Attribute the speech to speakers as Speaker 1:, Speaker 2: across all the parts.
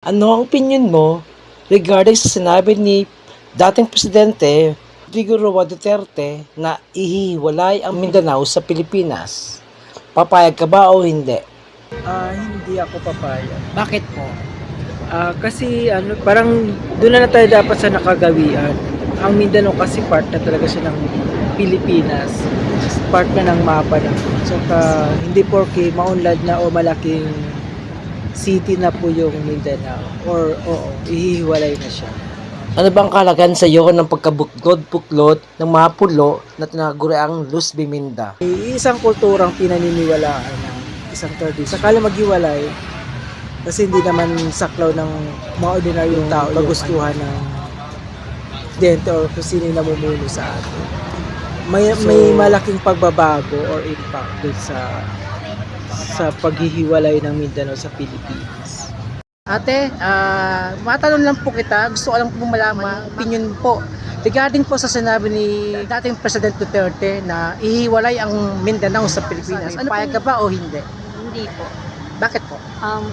Speaker 1: Ano ang opinion mo regarding sa sinabi ni dating Presidente Rodrigo Roa Duterte na ihiwalay ang Mindanao sa Pilipinas? Papayag ka ba o hindi?
Speaker 2: Hindi ako papayag.
Speaker 1: Bakit po?
Speaker 2: Kasi parang doon na tayo dapat sa nakagawian. Ang Mindanao kasi part na talaga siya ng Pilipinas. Part na ng mapa na. So, hindi porke maunlad na o malaking city na po yung Mindanao. Or, oo, ihiwalay na siya.
Speaker 1: Ano bang kalagayan sa iyo ng pagkabuklod-buklod ng mga pulo na tinaguriang Luz Biminda?
Speaker 2: Isang kulturang pinaniniwalaan ng isang tradisyon. Sakala maghiwalay, kasi hindi naman saklaw ng mga ordinaryong tao kagustuhan ng presidente or kung sino yung namumuno sa atin. May malaking pagbabago or impact dun sa paghihiwalay ng Mindanao sa Pilipinas.
Speaker 3: Ate, matanong lang po kita, gusto ko lang po malaman opinion po regarding po sa sinabi ni dating President Duterte na ihiwalay ang Mindanao sa Pilipinas. Ano payag ka ba o hindi?
Speaker 4: Hindi po.
Speaker 3: Bakit po?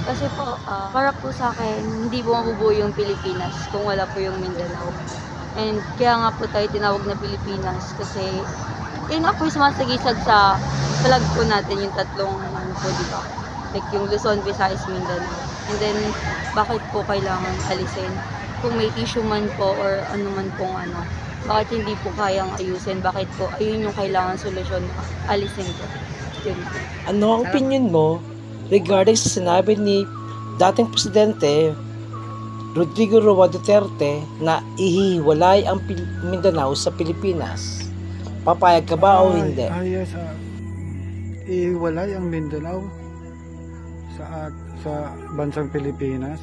Speaker 4: Kasi po, para po sa akin, hindi po mabubuo yung Pilipinas kung wala po yung Mindanao. And kaya nga po tayo tinawag na Pilipinas kasi yun nga po yung sumasagisag sa flag po natin yung tatlong po, di ba? Like yung Luzon, Visayas, Mindanao. And then, bakit po kailangan alisin? Kung may issue man po or ano man pong bakit hindi po kayang ayusin? Bakit po ayun yung kailangan solusyon na alisin po? Yun.
Speaker 1: Ano ang opinion mo regarding sa sinabi ni dating Presidente Rodrigo Roa Duterte na ihiwalay ang Mindanao sa Pilipinas? Papayag ka ba o hindi?
Speaker 5: Yes, ihiwalay ang Mindanao sa bansang Pilipinas.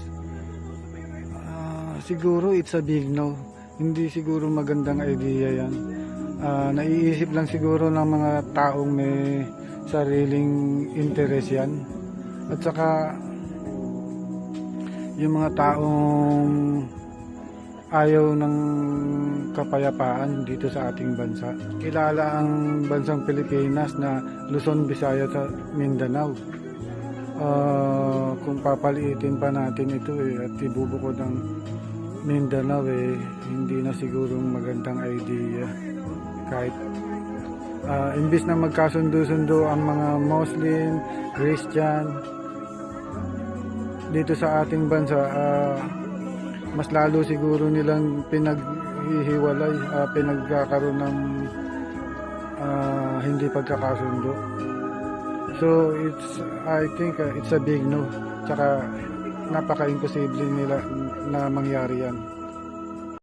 Speaker 5: Siguro it's a big no. Hindi siguro magandang idea yan. Naiisip lang siguro ng mga taong may sariling interes yan. At saka yung mga taong ayaw ng kapayapaan dito sa ating bansa. Kilala ang bansang Pilipinas na Luzon, Visayas at Mindanao. Kung papaliitin pa natin ito at ibubukod ng Mindanao hindi na siguro magandang idea. Kahit imbis na magkasundo-sundo ang mga Muslim, Christian dito sa ating bansa, mas lalo siguro nilang pinaghihiwalay, pinagkakaroon ng hindi pagkakasundo. So I think it's a big no. Tsaka napaka-imposible nila na mangyari yan.